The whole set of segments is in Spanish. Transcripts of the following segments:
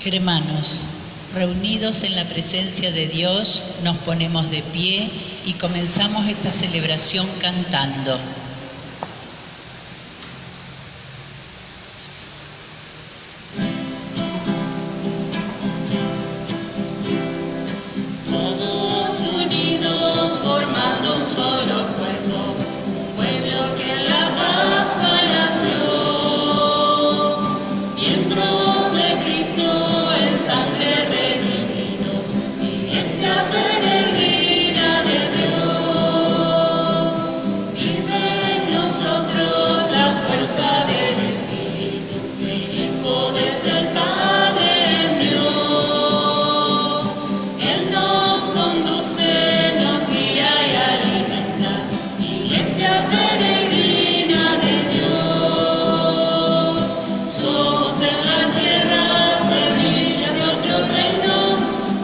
Hermanos, reunidos en la presencia de Dios, nos ponemos de pie y comenzamos esta celebración cantando. Todos unidos formando un solo cuerpo, un pueblo que en la Pascua nació. Miembros de Cristo en sangre redimidos, iglesia peregrina de Dios. Vive en nosotros la fuerza del Espíritu, que Hijo desde el Padre envió. Él nos conduce, nos guía y alimenta, iglesia peregrina de Dios. Somos en la tierra semillas de otro reino,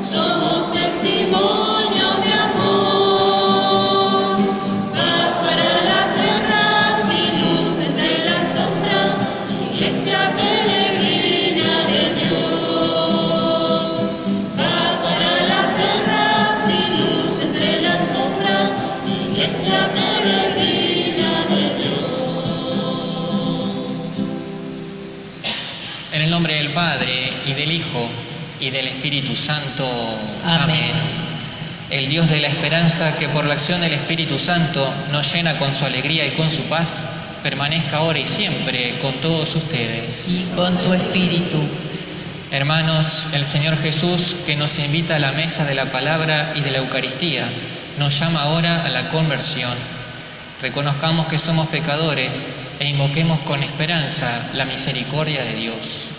somos testimonios de amor. Paz para las guerras y luz entre las sombras, iglesia peregrina de Dios. Paz para las guerras y luz entre las sombras, iglesia peregrina de Dios. En el nombre del Padre, y del Hijo, y del Espíritu Santo. Amén. El Dios de la esperanza, que por la acción del Espíritu Santo nos llena con su alegría y con su paz, permanezca ahora y siempre con todos ustedes. Y con tu espíritu. Hermanos, el Señor Jesús, que nos invita a la mesa de la palabra y de la Eucaristía, nos llama ahora a la conversión. Reconozcamos que somos pecadores e invoquemos con esperanza la misericordia de Dios.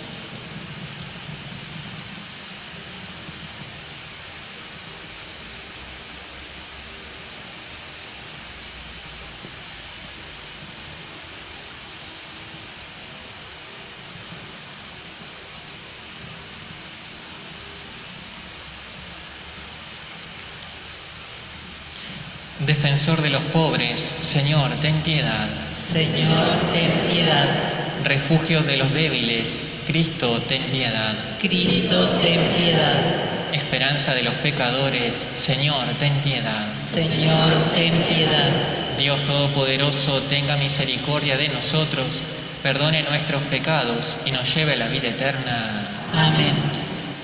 Defensor de los pobres, Señor, ten piedad. Señor, ten piedad. Refugio de los débiles, Cristo, ten piedad. Cristo, ten piedad. Esperanza de los pecadores, Señor, ten piedad. Señor, ten piedad. Dios Todopoderoso, tenga misericordia de nosotros, perdone nuestros pecados y nos lleve a la vida eterna. Amén.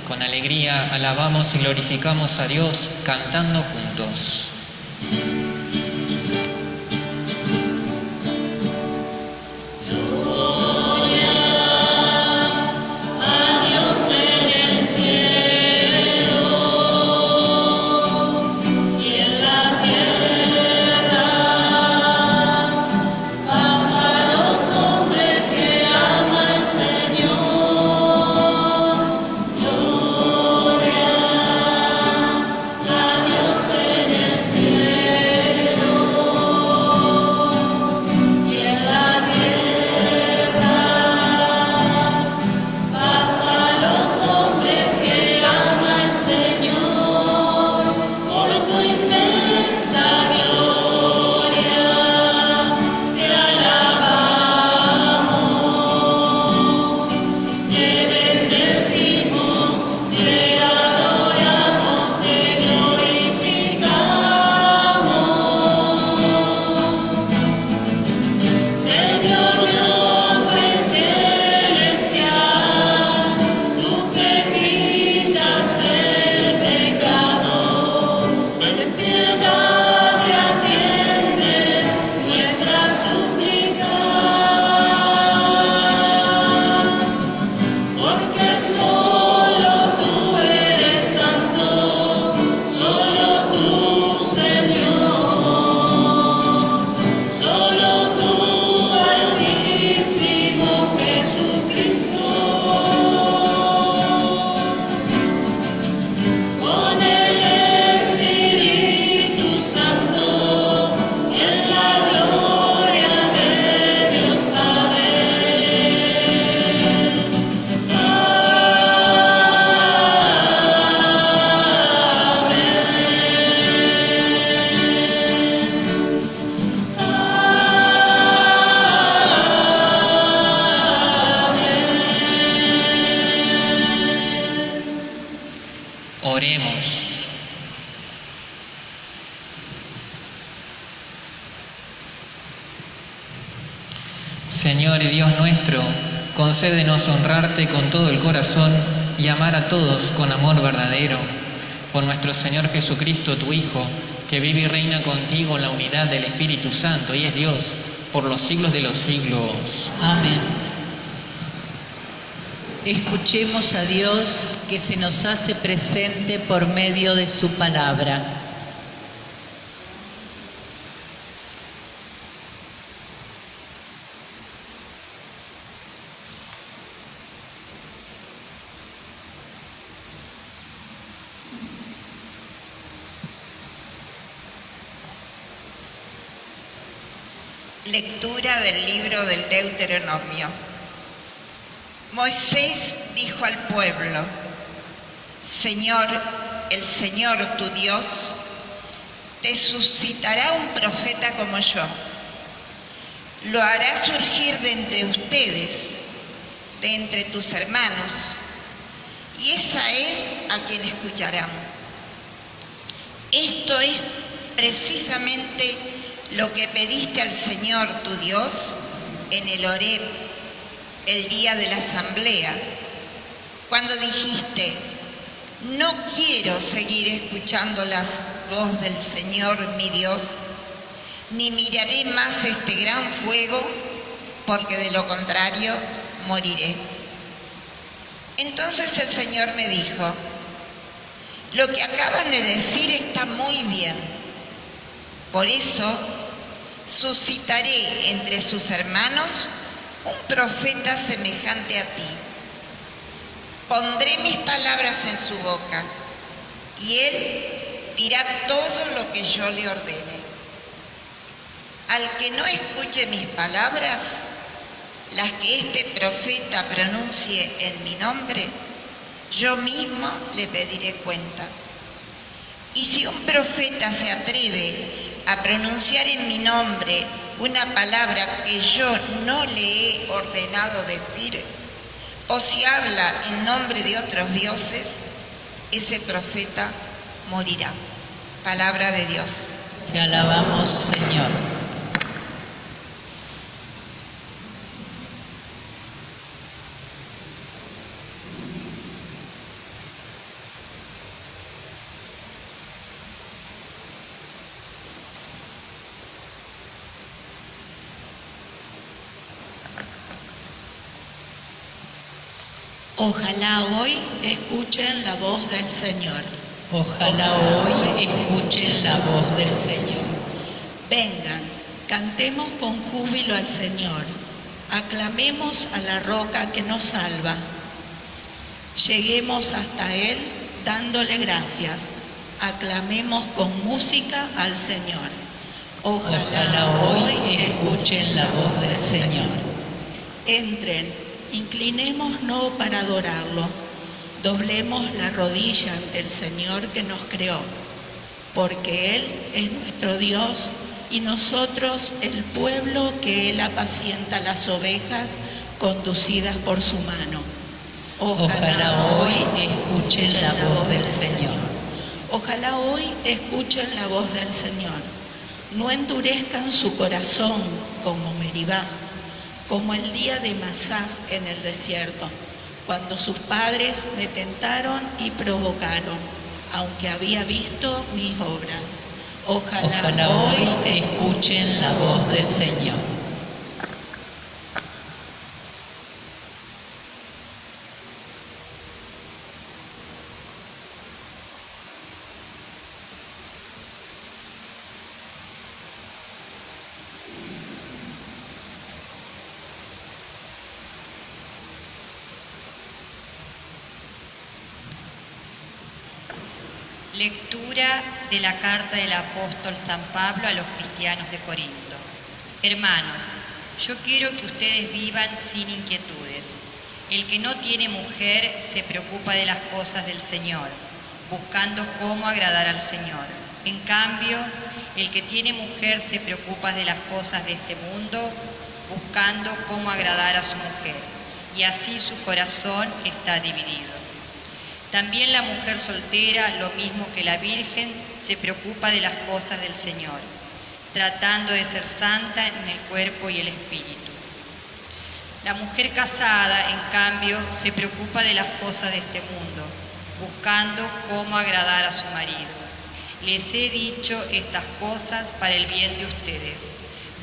Con alegría alabamos y glorificamos a Dios, cantando juntos. Gloria a Dios en el cielo. Oremos. Señor y Dios nuestro, concédenos honrarte con todo el corazón y amar a todos con amor verdadero. Por nuestro Señor Jesucristo, tu Hijo, que vive y reina contigo en la unidad del Espíritu Santo y es Dios, por los siglos de los siglos. Amén. Escuchemos a Dios que se nos hace presente por medio de su palabra. Lectura del libro del Deuteronomio. Moisés dijo al pueblo: Señor, el Señor tu Dios, te suscitará un profeta como yo. Lo hará surgir de entre ustedes, de entre tus hermanos, y es a él a quien escucharán. Esto es precisamente lo que pediste al Señor tu Dios en el Horeb, el día de la asamblea, cuando dijiste: no quiero seguir escuchando la voz del Señor mi Dios, ni miraré más este gran fuego, porque de lo contrario moriré. Entonces el Señor me dijo: lo que acaban de decir está muy bien. Por eso suscitaré entre sus hermanos un profeta semejante a ti. Pondré mis palabras en su boca y él dirá todo lo que yo le ordene. Al que no escuche mis palabras, las que este profeta pronuncie en mi nombre, yo mismo le pediré cuenta. Y si un profeta se atreve a pronunciar en mi nombre una palabra que yo no le he ordenado decir, o si habla en nombre de otros dioses, ese profeta morirá. Palabra de Dios. Te alabamos, Señor. Ojalá hoy escuchen la voz del Señor. Ojalá hoy escuchen la voz del Señor. Vengan, cantemos con júbilo al Señor. Aclamemos a la roca que nos salva. Lleguemos hasta Él dándole gracias. Aclamemos con música al Señor. Ojalá hoy escuchen la voz del Señor. Entren. Inclinémonos para adorarlo, doblemos la rodilla ante el Señor que nos creó, porque Él es nuestro Dios y nosotros el pueblo que Él apacienta las ovejas conducidas por su mano. Ojalá hoy escuchen la voz del Señor. Ojalá hoy escuchen la voz del Señor. No endurezcan su corazón como Meribá, como el día de Masá en el desierto, cuando sus padres me tentaron y provocaron, aunque había visto mis obras. Ojalá hoy escuchen la voz del Señor. Lectura de la carta del apóstol San Pablo a los cristianos de Corinto. Hermanos, yo quiero que ustedes vivan sin inquietudes. El que no tiene mujer se preocupa de las cosas del Señor, buscando cómo agradar al Señor. En cambio, el que tiene mujer se preocupa de las cosas de este mundo, buscando cómo agradar a su mujer, y así su corazón está dividido. También la mujer soltera, lo mismo que la Virgen, se preocupa de las cosas del Señor, tratando de ser santa en el cuerpo y el espíritu. La mujer casada, en cambio, se preocupa de las cosas de este mundo, buscando cómo agradar a su marido. Les he dicho estas cosas para el bien de ustedes,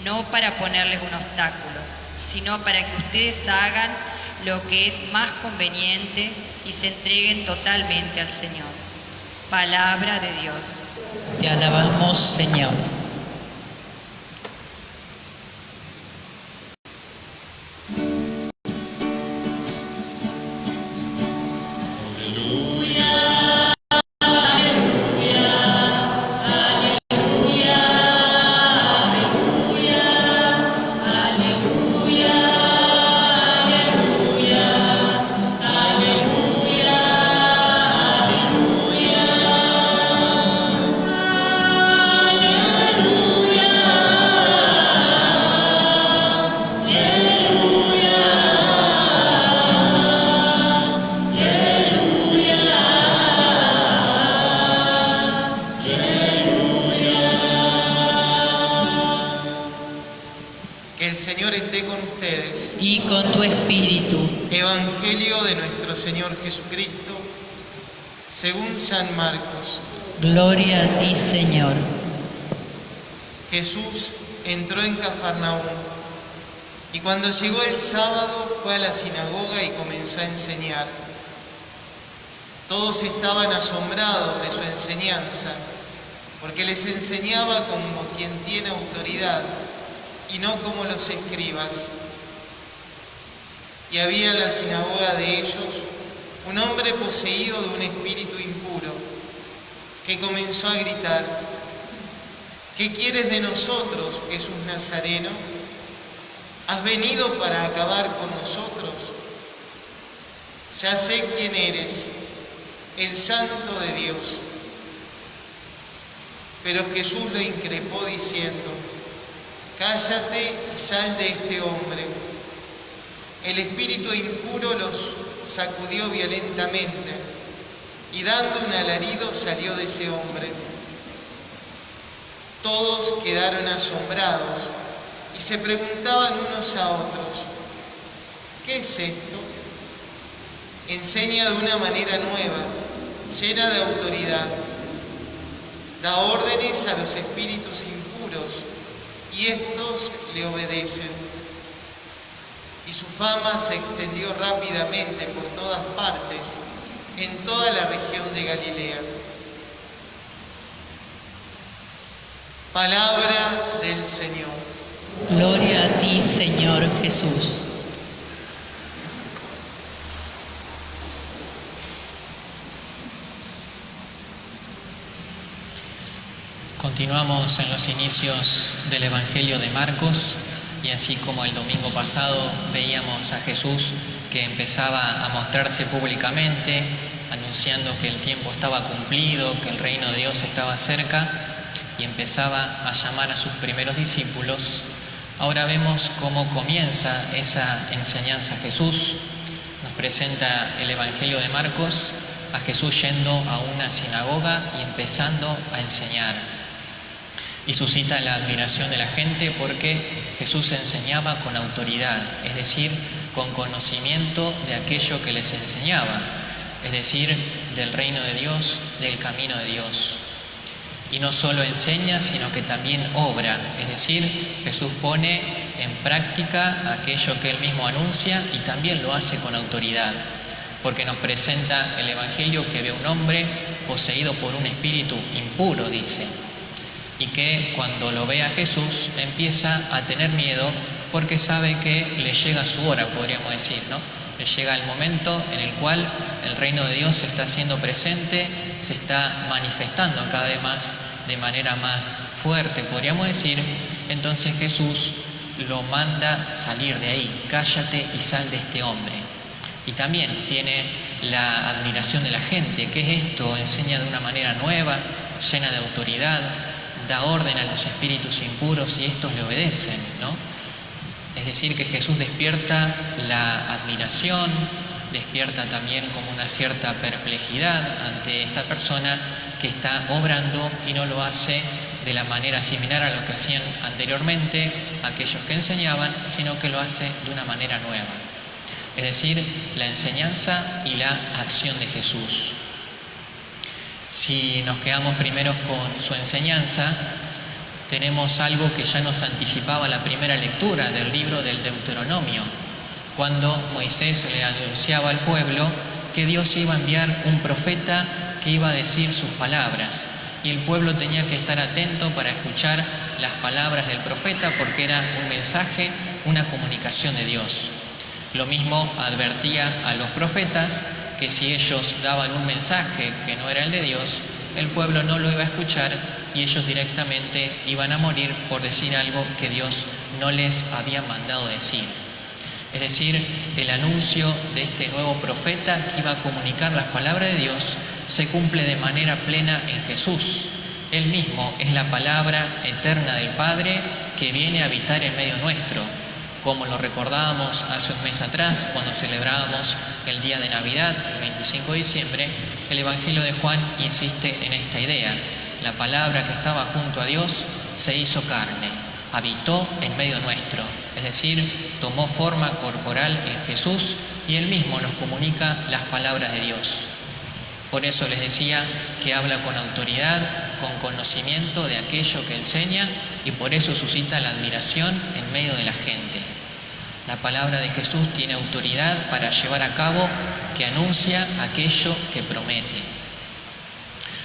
no para ponerles un obstáculo, sino para que ustedes hagan lo que es más conveniente y se entreguen totalmente al Señor. Palabra de Dios. Te alabamos, Señor. El Señor esté con ustedes. Y con tu espíritu. Evangelio de nuestro Señor Jesucristo, según San Marcos. Gloria a ti, Señor. Jesús entró en Cafarnaúm y cuando llegó el sábado fue a la sinagoga y comenzó a enseñar. Todos estaban asombrados de su enseñanza, porque les enseñaba como quien tiene autoridad y no como los escribas. Y había en la sinagoga de ellos un hombre poseído de un espíritu impuro, que comenzó a gritar: ¿qué quieres de nosotros, Jesús Nazareno? ¿Has venido para acabar con nosotros? Ya sé quién eres, el Santo de Dios. Pero Jesús lo increpó diciendo: cállate y sal de este hombre. El espíritu impuro los sacudió violentamente y dando un alarido salió de ese hombre. Todos quedaron asombrados y se preguntaban unos a otros: ¿qué es esto? Enseña de una manera nueva, llena de autoridad. Da órdenes a los espíritus impuros y estos le obedecen. Y su fama se extendió rápidamente por todas partes, en toda la región de Galilea. Palabra del Señor. Gloria a ti, Señor Jesús. Continuamos en los inicios del Evangelio de Marcos y así como el domingo pasado veíamos a Jesús que empezaba a mostrarse públicamente, anunciando que el tiempo estaba cumplido, que el reino de Dios estaba cerca y empezaba a llamar a sus primeros discípulos. Ahora vemos cómo comienza esa enseñanza Jesús. Nos presenta el Evangelio de Marcos a Jesús yendo a una sinagoga y empezando a enseñar. Y suscita la admiración de la gente porque Jesús enseñaba con autoridad, es decir, con conocimiento de aquello que les enseñaba, es decir, del reino de Dios, del camino de Dios. Y no solo enseña, sino que también obra, es decir, Jesús pone en práctica aquello que Él mismo anuncia y también lo hace con autoridad, porque nos presenta el Evangelio que ve un hombre poseído por un espíritu impuro, dice, y que cuando lo ve a Jesús empieza a tener miedo porque sabe que le llega su hora, podríamos decir, ¿no? Le llega el momento en el cual el reino de Dios se está haciendo presente, se está manifestando cada vez más de manera más fuerte, podríamos decir. Entonces Jesús lo manda salir de ahí: cállate y sal de este hombre. Y también tiene la admiración de la gente. ¿Qué es esto? Enseña de una manera nueva, llena de autoridad, da orden a los espíritus impuros y estos le obedecen, ¿no? Es decir, que Jesús despierta la admiración, despierta también como una cierta perplejidad ante esta persona que está obrando y no lo hace de la manera similar a lo que hacían anteriormente aquellos que enseñaban, sino que lo hace de una manera nueva. Es decir, la enseñanza y la acción de Jesús. Si nos quedamos primero con su enseñanza, tenemos algo que ya nos anticipaba la primera lectura del libro del Deuteronomio, cuando Moisés le anunciaba al pueblo que Dios iba a enviar un profeta que iba a decir sus palabras, y el pueblo tenía que estar atento para escuchar las palabras del profeta, porque era un mensaje, una comunicación de Dios. Lo mismo advertía a los profetas que si ellos daban un mensaje que no era el de Dios, el pueblo no lo iba a escuchar y ellos directamente iban a morir por decir algo que Dios no les había mandado decir. Es decir, el anuncio de este nuevo profeta que iba a comunicar las palabras de Dios se cumple de manera plena en Jesús. Él mismo es la palabra eterna del Padre que viene a habitar en medio nuestro, como lo recordábamos hace un mes atrás cuando celebrábamos el día de Navidad, el 25 de diciembre. El Evangelio de Juan insiste en esta idea: la palabra que estaba junto a Dios se hizo carne, habitó en medio nuestro, es decir, tomó forma corporal en Jesús y Él mismo nos comunica las palabras de Dios. Por eso les decía que habla con autoridad, con conocimiento de aquello que enseña, y por eso suscita la admiración en medio de la gente. La palabra de Jesús tiene autoridad para llevar a cabo, que anuncia aquello que promete.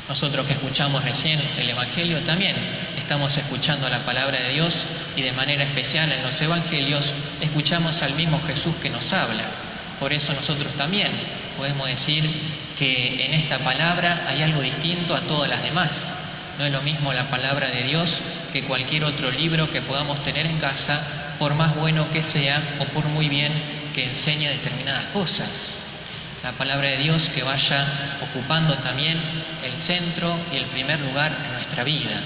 Nosotros que escuchamos recién el Evangelio también estamos escuchando la palabra de Dios, y de manera especial en los Evangelios escuchamos al mismo Jesús que nos habla. Por eso nosotros también podemos decir que en esta palabra hay algo distinto a todas las demás. No es lo mismo la palabra de Dios que cualquier otro libro que podamos tener en casa, por más bueno que sea o por muy bien que enseñe determinadas cosas. La palabra de Dios que vaya ocupando también el centro y el primer lugar en nuestra vida.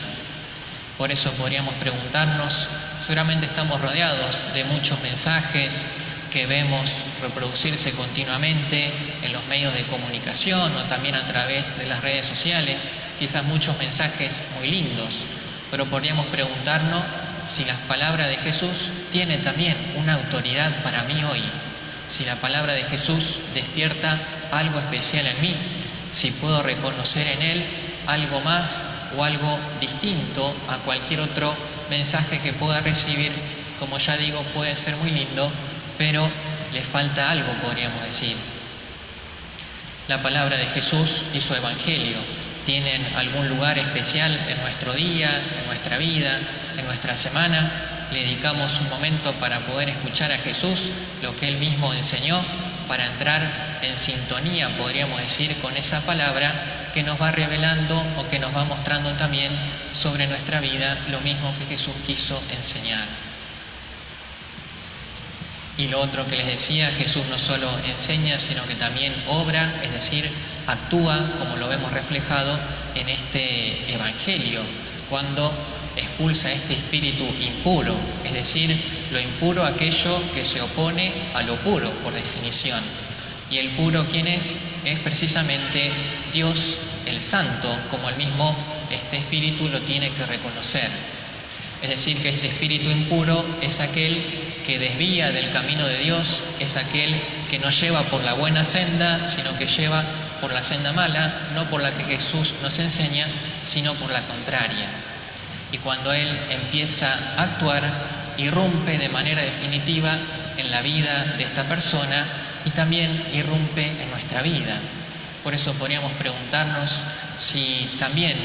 Por eso podríamos preguntarnos, seguramente estamos rodeados de muchos mensajes que vemos reproducirse continuamente en los medios de comunicación o también a través de las redes sociales, quizás muchos mensajes muy lindos, pero podríamos preguntarnos si la palabra de Jesús tiene también una autoridad para mí hoy, si la palabra de Jesús despierta algo especial en mí, si puedo reconocer en Él algo más o algo distinto a cualquier otro mensaje que pueda recibir. Como ya digo, puede ser muy lindo, pero le falta algo, podríamos decir. La palabra de Jesús y su Evangelio tienen algún lugar especial en nuestro día, en nuestra vida, en nuestra semana. Le dedicamos un momento para poder escuchar a Jesús, lo que Él mismo enseñó, para entrar en sintonía, podríamos decir, con esa palabra que nos va revelando o que nos va mostrando también sobre nuestra vida lo mismo que Jesús quiso enseñar. Y lo otro que les decía, Jesús no solo enseña, sino que también obra, es decir, actúa, como lo vemos reflejado en este Evangelio, cuando expulsa este espíritu impuro, es decir, lo impuro, aquello que se opone a lo puro, por definición. Y el puro, ¿quién es? Es precisamente Dios, el Santo, como el mismo este espíritu lo tiene que reconocer. Es decir, que este espíritu impuro es aquel que desvía del camino de Dios, es aquel que no lleva por la buena senda, sino que lleva por la senda mala, no por la que Jesús nos enseña, sino por la contraria. Y cuando Él empieza a actuar, irrumpe de manera definitiva en la vida de esta persona y también irrumpe en nuestra vida. Por eso podríamos preguntarnos si también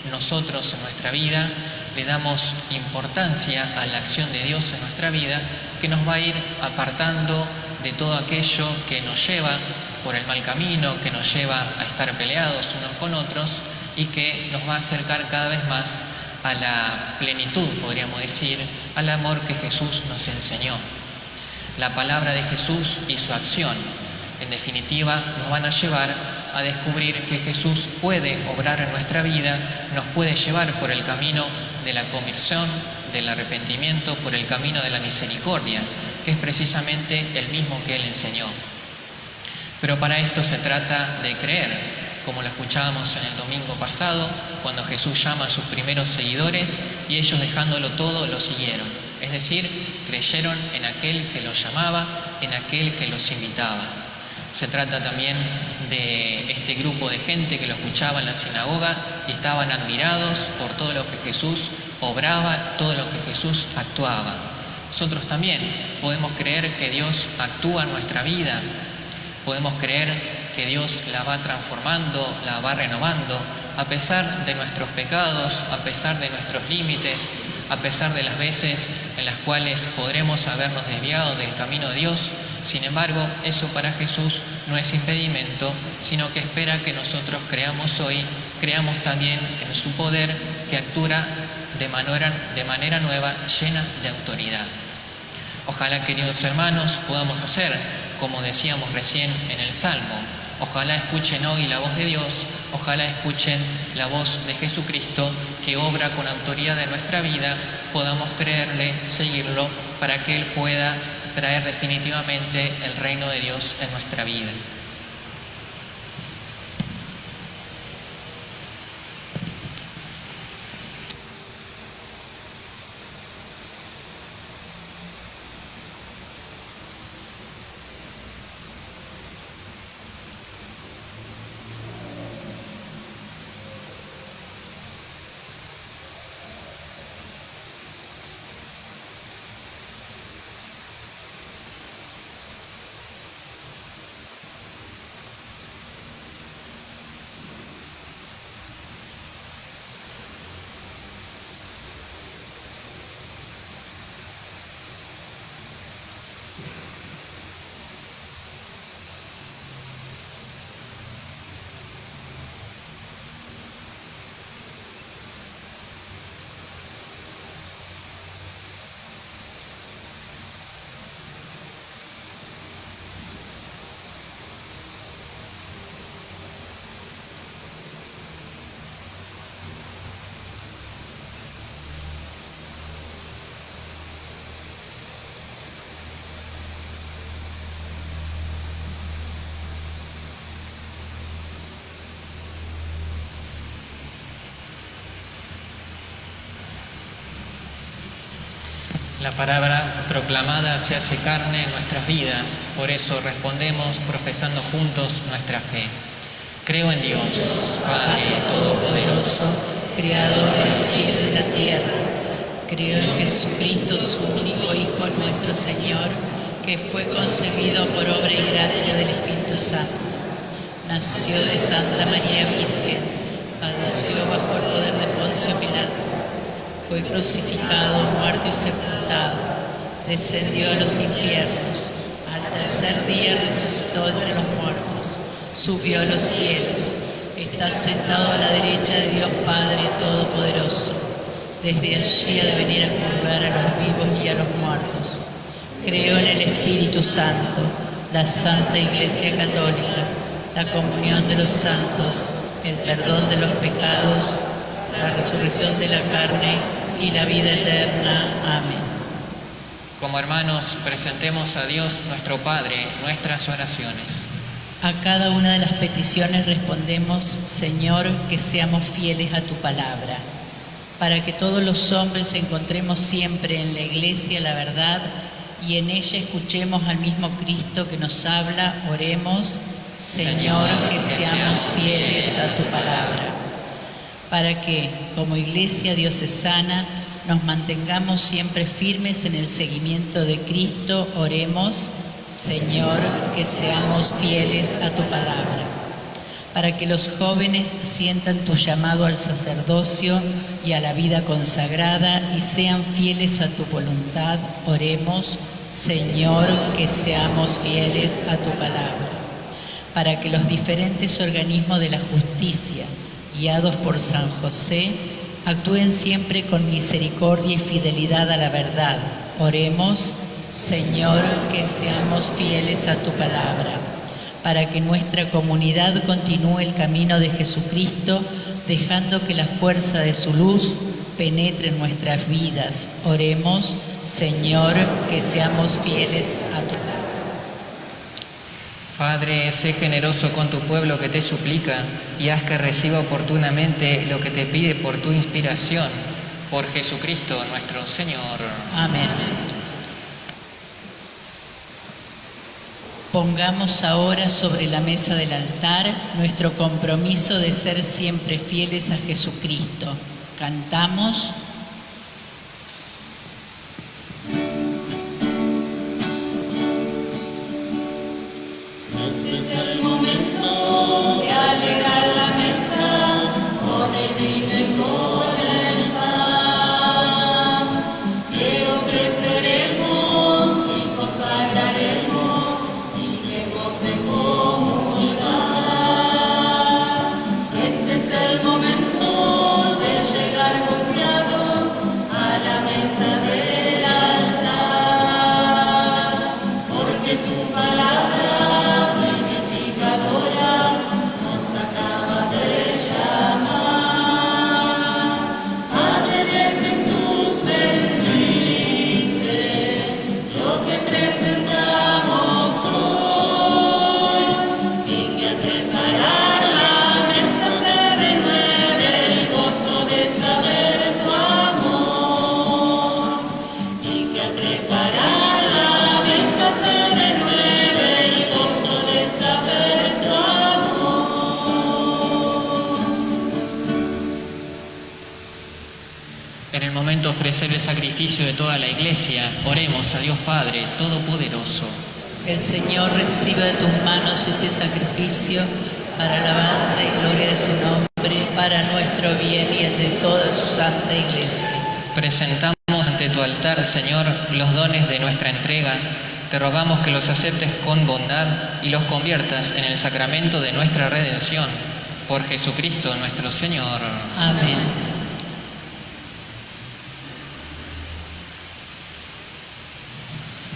nosotros en nuestra vida le damos importancia a la acción de Dios en nuestra vida, que nos va a ir apartando de todo aquello que nos lleva por el mal camino, que nos lleva a estar peleados unos con otros y que nos va a acercar cada vez más a la plenitud, podríamos decir, al amor que Jesús nos enseñó. La palabra de Jesús y su acción, en definitiva, nos van a llevar a descubrir que Jesús puede obrar en nuestra vida, nos puede llevar por el camino de la conversión, del arrepentimiento, por el camino de la misericordia, que es precisamente el mismo que Él enseñó. Pero para esto se trata de creer, como lo escuchábamos en el domingo pasado, cuando Jesús llama a sus primeros seguidores y ellos dejándolo todo lo siguieron. Es decir, creyeron en aquel que los llamaba, en aquel que los invitaba. Se trata también de este grupo de gente que lo escuchaba en la sinagoga y estaban admirados por todo lo que Jesús obraba, todo lo que Jesús actuaba. Nosotros también podemos creer que Dios actúa en nuestra vida, podemos creer que Dios la va transformando, la va renovando, a pesar de nuestros pecados, a pesar de nuestros límites, a pesar de las veces en las cuales podremos habernos desviado del camino de Dios. Sin embargo, eso para Jesús no es impedimento, sino que espera que nosotros creamos hoy, creamos también en su poder, que actúa de manera nueva, llena de autoridad. Ojalá, queridos hermanos, podamos hacer, como decíamos recién en el Salmo, ojalá escuchen hoy la voz de Dios, ojalá escuchen la voz de Jesucristo que obra con autoridad en nuestra vida, podamos creerle, seguirlo, para que Él pueda traer definitivamente el reino de Dios en nuestra vida. La palabra proclamada se hace carne en nuestras vidas, por eso respondemos profesando juntos nuestra fe. Creo en Dios, Padre Todopoderoso, Creador del cielo y de la tierra. Creo en Jesucristo, su único Hijo, nuestro Señor, que fue concebido por obra y gracia del Espíritu Santo. Nació de Santa María Virgen, padeció bajo el poder de Poncio Pilato. Fue crucificado, muerto y sepultado, descendió a los infiernos, al tercer día resucitó entre los muertos, subió a los cielos, está sentado a la derecha de Dios Padre Todopoderoso, desde allí ha de venir a juzgar a los vivos y a los muertos. Creo en el Espíritu Santo, la Santa Iglesia Católica, la comunión de los santos, el perdón de los pecados, la resurrección de la carne y la vida eterna. Amén. Como hermanos, presentemos a Dios nuestro Padre nuestras oraciones. A cada una de las peticiones respondemos: Señor, que seamos fieles a tu palabra, para que todos los hombres encontremos siempre en la Iglesia la verdad y en ella escuchemos al mismo Cristo que nos habla. Oremos: Señor, que seamos fieles a tu palabra. Para que, como Iglesia diocesana, nos mantengamos siempre firmes en el seguimiento de Cristo, oremos: Señor, que seamos fieles a tu palabra. Para que los jóvenes sientan tu llamado al sacerdocio y a la vida consagrada y sean fieles a tu voluntad, oremos: Señor, que seamos fieles a tu palabra. Para que los diferentes organismos de la justicia, guiados por San José, actúen siempre con misericordia y fidelidad a la verdad. Oremos: Señor, que seamos fieles a tu palabra. Para que nuestra comunidad continúe el camino de Jesucristo, dejando que la fuerza de su luz penetre en nuestras vidas. Oremos: Señor, que seamos fieles a tu palabra. Padre, sé generoso con tu pueblo que te suplica y haz que reciba oportunamente lo que te pide por tu inspiración. Por Jesucristo nuestro Señor. Amén. Pongamos ahora sobre la mesa del altar nuestro compromiso de ser siempre fieles a Jesucristo. Cantamos. Este es el momento de alegrar la mesa con el vino y con el pan, que ofreceremos y consagraremos y hemos de comulgar. Este es el momento de llegar confiados a la mesa del altar, porque tu palabra nos acaba de llamar. Padre de Jesús, bendice lo que presentamos hoy, y que al preparar la mesa se renueve el gozo de saber tu amor, y que al preparar la mesa se renueve el gozo de saber tu amor. En el momento de ofrecer el sacrificio de toda la Iglesia, oremos a Dios Padre Todopoderoso. El Señor reciba de tus manos este sacrificio para alabanza y gloria de su nombre, para nuestro bien y el de toda su santa Iglesia. Presentamos ante tu altar, Señor, los dones de nuestra entrega. Te rogamos que los aceptes con bondad y los conviertas en el sacramento de nuestra redención. Por Jesucristo nuestro Señor. Amén.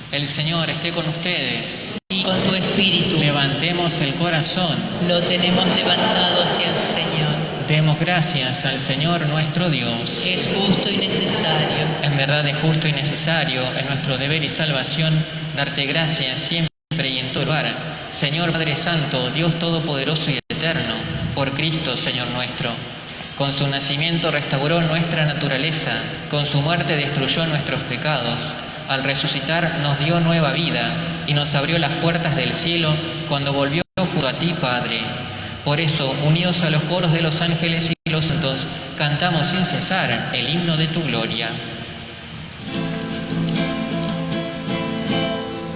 El Señor esté con ustedes. Y con tu espíritu. Levantemos el corazón. Lo tenemos levantado hacia el Señor. Demos gracias al Señor nuestro Dios. Es justo y necesario. En verdad es justo y necesario, en nuestro deber y salvación, darte gracias siempre y en todo lugar. Señor Padre Santo, Dios Todopoderoso y Eterno, por Cristo, Señor nuestro. Con su nacimiento restauró nuestra naturaleza, con su muerte destruyó nuestros pecados. Al resucitar nos dio nueva vida y nos abrió las puertas del cielo cuando volvió junto a ti, Padre. Por eso, unidos a los coros de los ángeles y los santos, cantamos sin cesar el himno de tu gloria.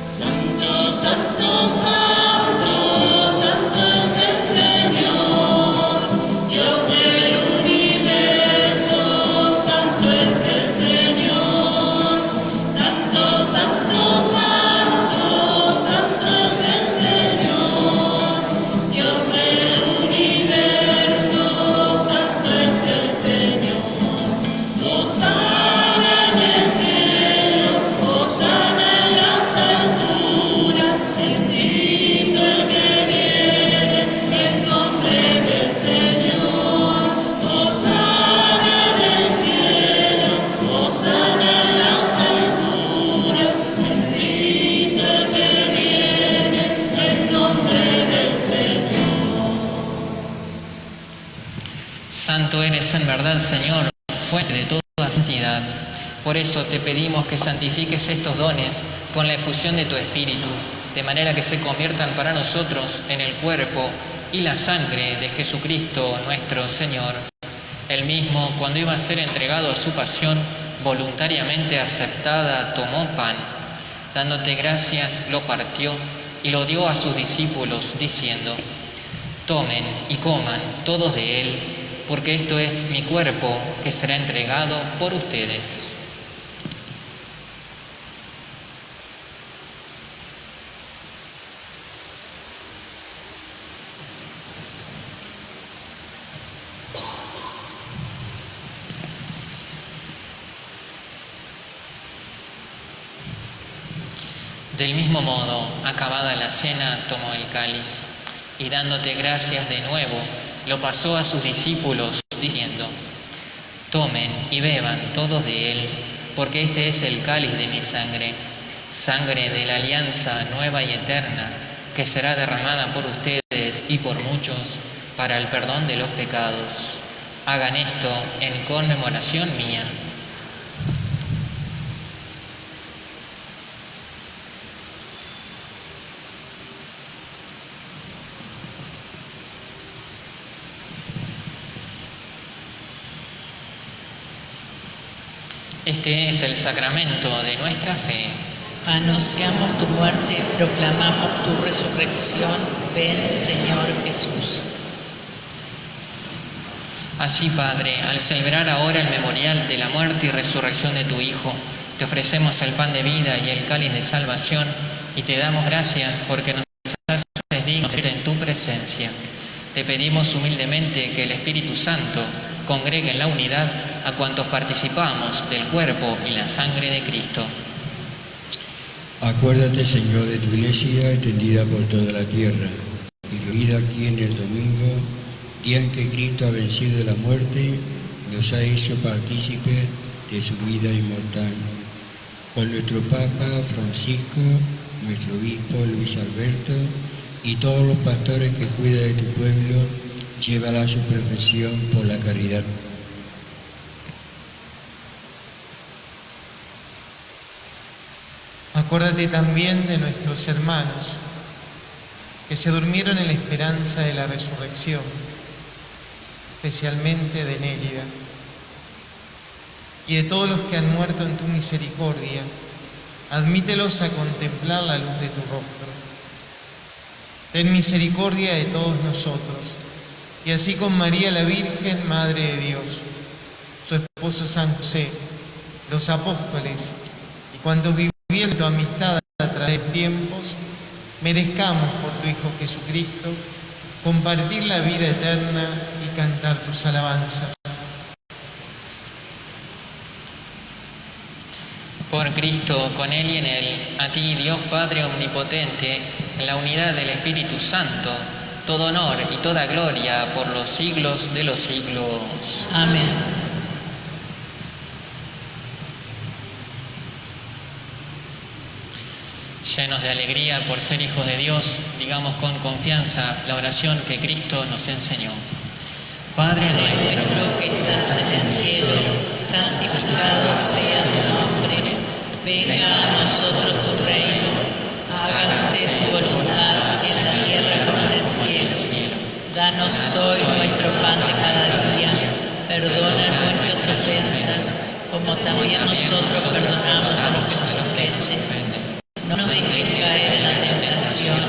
Santo, santo, santo, santo es el Señor, Dios del universo, santo es el Señor. Santo, santo, santo, santo es el Señor, Dios del universo, santo es el Señor. Hosana en el cielo, hosana en las alturas, bendito el que viene en nombre del Señor. Hosana en el cielo, hosana en las alturas, bendito el que viene en nombre del Señor. Santo eres en verdad, Señor, fuente de toda santidad. Por eso te pedimos que santifiques estos dones con la efusión de tu Espíritu, de manera que se conviertan para nosotros en el cuerpo y la sangre de Jesucristo nuestro Señor. Él mismo, cuando iba a ser entregado a su pasión, voluntariamente aceptada, tomó pan. Dándote gracias, lo partió y lo dio a sus discípulos, diciendo: tomen y coman todos de él, porque esto es mi cuerpo que será entregado por ustedes. Del mismo modo, acabada la cena, tomó el cáliz y dándote gracias de nuevo, lo pasó a sus discípulos, diciendo: tomen y beban todos de él, porque este es el cáliz de mi sangre, sangre de la alianza nueva y eterna, que será derramada por ustedes y por muchos para el perdón de los pecados. Hagan esto en conmemoración mía. Este es el sacramento de nuestra fe. Anunciamos tu muerte, proclamamos tu resurrección. Ven, Señor Jesús. Así, Padre, al celebrar ahora el memorial de la muerte y resurrección de tu Hijo, te ofrecemos el pan de vida y el cáliz de salvación, y te damos gracias porque nos haces dignos de estar en tu presencia. Te pedimos humildemente que el Espíritu Santo congregue en la unidad a cuantos participamos del cuerpo y la sangre de Cristo. Acuérdate, Señor, de tu iglesia extendida por toda la tierra, y reunida aquí en el domingo, día en que Cristo ha vencido la muerte, nos ha hecho partícipes de su vida inmortal. Con nuestro Papa Francisco, nuestro obispo Luis Alberto y todos los pastores que cuidan de tu pueblo, llévala a su perfección por la caridad. Acuérdate también de nuestros hermanos que se durmieron en la esperanza de la resurrección, especialmente de Nélida, y de todos los que han muerto en tu misericordia. Admítelos a contemplar la luz de tu rostro. Ten misericordia de todos nosotros, y así con María la Virgen, Madre de Dios, su esposo San José, los apóstoles y cuantos vivieron tu amistad a través de los tiempos, merezcamos por tu Hijo Jesucristo compartir la vida eterna y cantar tus alabanzas. Por Cristo, con Él y en Él, a ti, Dios Padre Omnipotente, en la unidad del Espíritu Santo, todo honor y toda gloria por los siglos de los siglos. Amén. Llenos de alegría por ser hijos de Dios, digamos con confianza la oración que Cristo nos enseñó. Padre nuestro que estás en el cielo, santificado sea tu nombre. Venga a nosotros tu reino. Hágase tu voluntad en la tierra como en el cielo. Danos hoy nuestro pan de cada día. Perdona nuestras ofensas, como también nosotros perdonamos a los que nos ofenden. No nos dejes caer en la tentación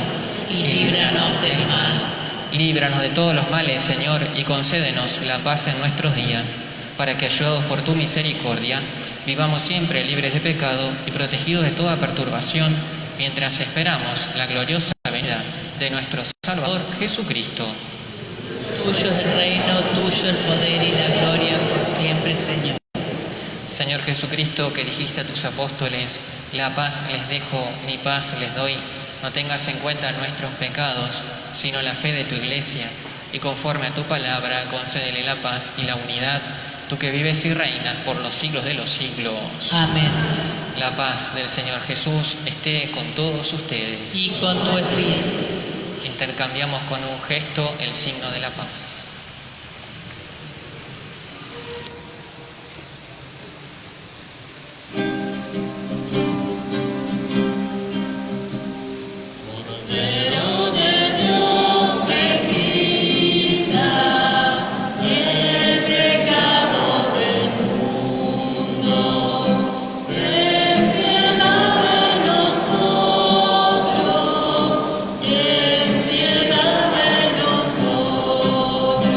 y líbranos del mal. Líbranos de todos los males, Señor, y concédenos la paz en nuestros días, para que, ayudados por tu misericordia, vivamos siempre libres de pecado y protegidos de toda perturbación, mientras esperamos la gloriosa venida de nuestro Salvador Jesucristo. Tuyo es el reino, tuyo el poder y la gloria por siempre, Señor. Señor Jesucristo, que dijiste a tus apóstoles, la paz les dejo, mi paz les doy, no tengas en cuenta nuestros pecados, sino la fe de tu iglesia, y conforme a tu palabra, concédele la paz y la unidad, tú que vives y reinas por los siglos de los siglos. Amén. La paz del Señor Jesús esté con todos ustedes. Y con tu espíritu. Intercambiamos con un gesto el signo de la paz. Ten piedad de nosotros.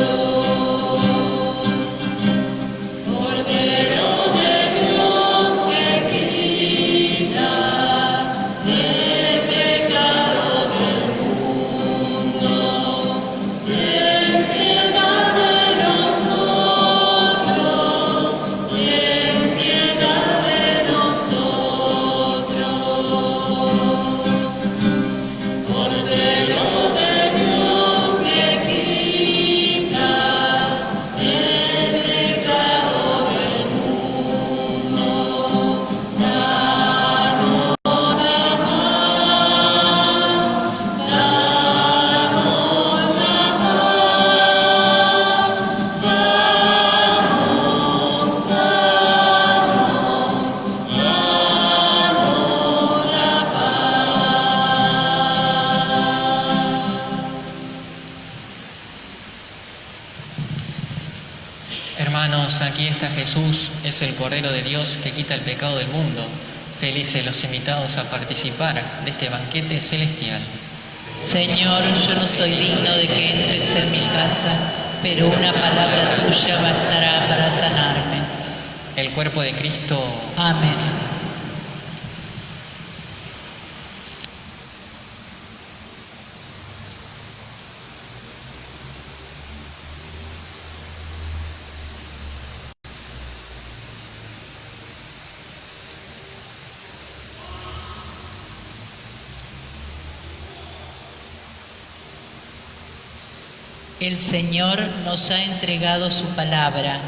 Hermanos, aquí está Jesús, es el Cordero de Dios que quita el pecado del mundo. Felices los invitados a participar de este banquete celestial. Señor, yo no soy digno de que entres en mi casa, pero una palabra tuya bastará para sanarme. El cuerpo de Cristo. Amén. El Señor nos ha entregado su palabra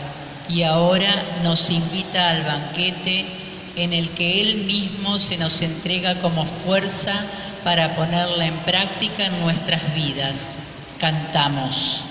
y ahora nos invita al banquete en el que Él mismo se nos entrega como fuerza para ponerla en práctica en nuestras vidas. Cantamos.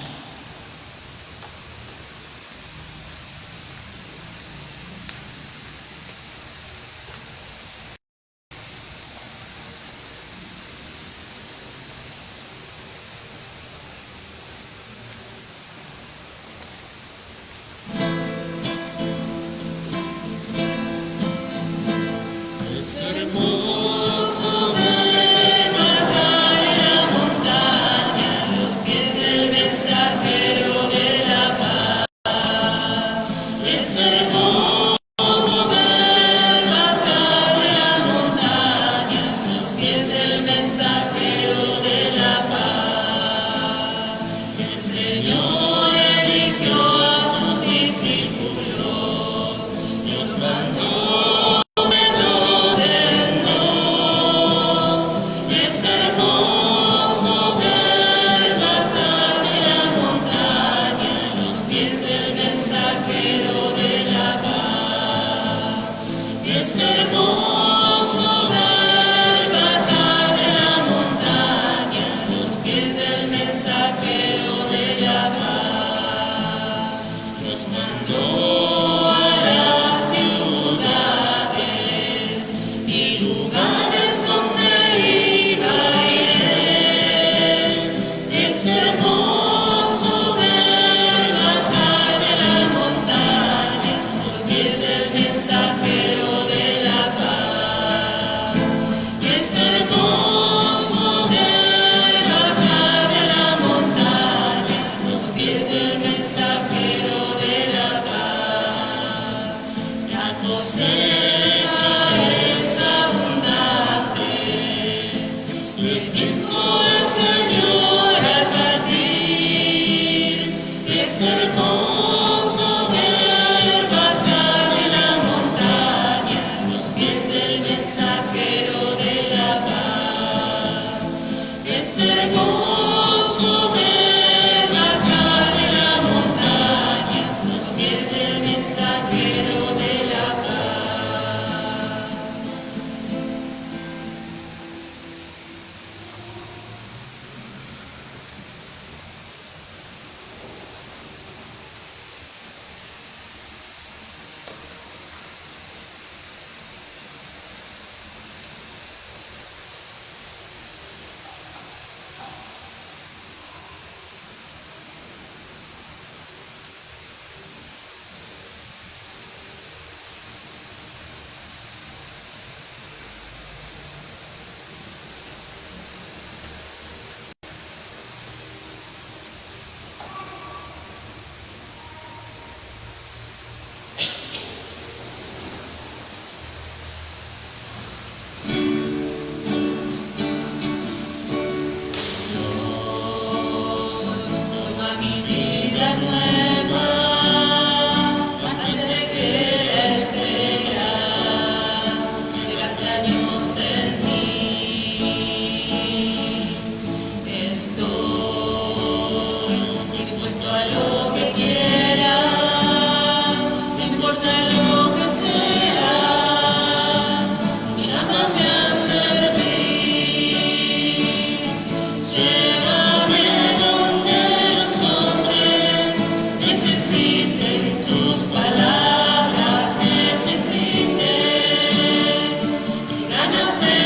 Ganas de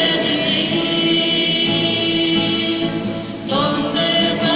vivir donde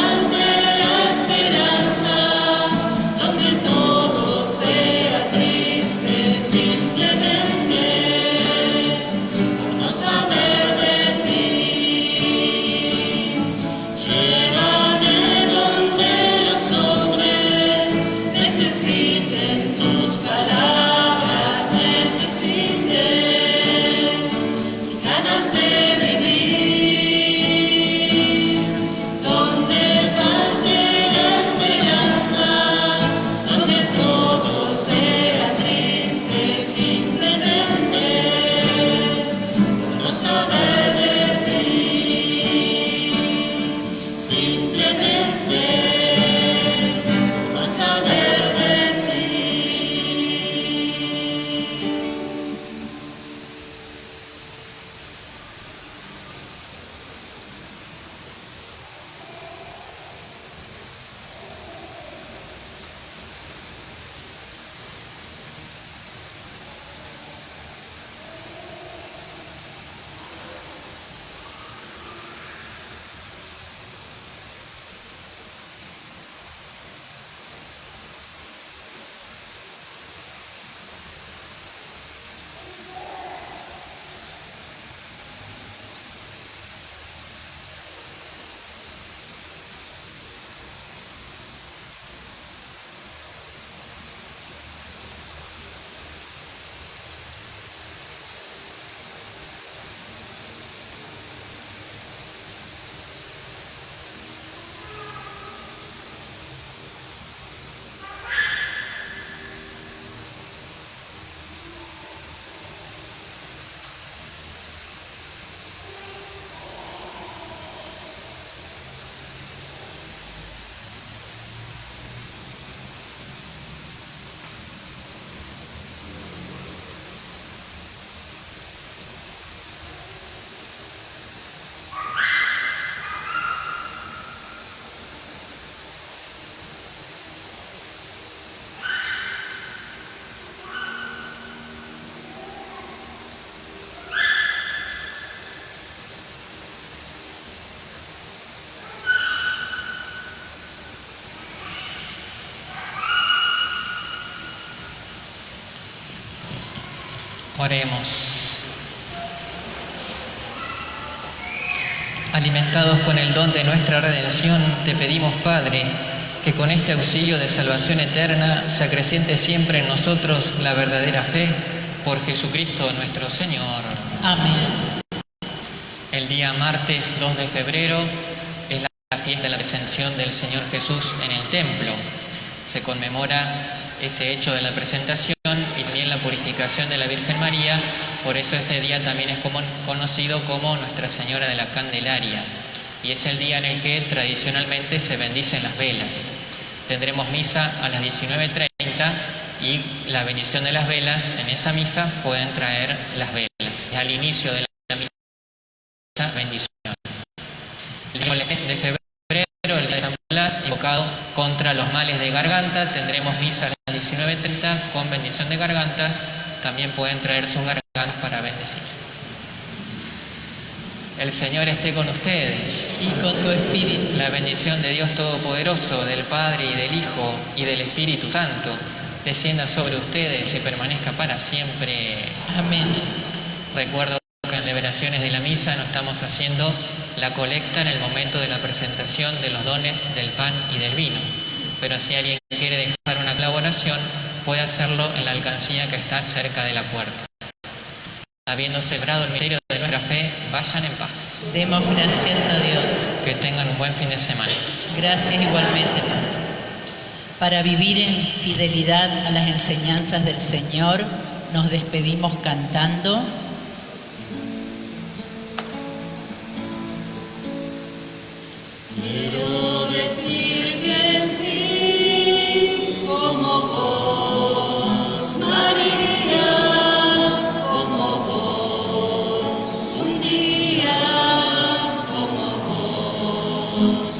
Oremos. Alimentados con el don de nuestra redención, te pedimos, Padre, que con este auxilio de salvación eterna se acreciente siempre en nosotros la verdadera fe por Jesucristo nuestro Señor. Amén. El día martes 2 de febrero es la fiesta de la presentación del Señor Jesús en el templo. Se conmemora ese hecho de la presentación y también la purificación de la Virgen María. Por eso ese día también es conocido como Nuestra Señora de la Candelaria. Y es el día en el que tradicionalmente se bendicen las velas. Tendremos misa a las 19:30 y la bendición de las velas. En esa misa pueden traer las velas. Al inicio de la misa, bendición. El día de febrero, el día de San Blas, invocado contra los males de garganta, tendremos misa a las 19:30 con bendición de gargantas. También pueden traer sus gargantas para bendecir. El Señor esté con ustedes. Y con tu espíritu. La bendición de Dios Todopoderoso, del Padre y del Hijo y del Espíritu Santo, descienda sobre ustedes y permanezca para siempre. Amén. Recuerdo que en las celebraciones de la misa no estamos haciendo la colecta en el momento de la presentación de los dones del pan y del vino. Pero si alguien quiere dejar una colaboración, puede hacerlo en la alcancía que está cerca de la puerta. Habiendo celebrado el misterio de nuestra fe, vayan en paz. Demos gracias a Dios. Que tengan un buen fin de semana. Gracias igualmente, Padre. Para vivir en fidelidad a las enseñanzas del Señor, nos despedimos cantando. Quiero decir que sí, como vos, María, como vos, un día como vos.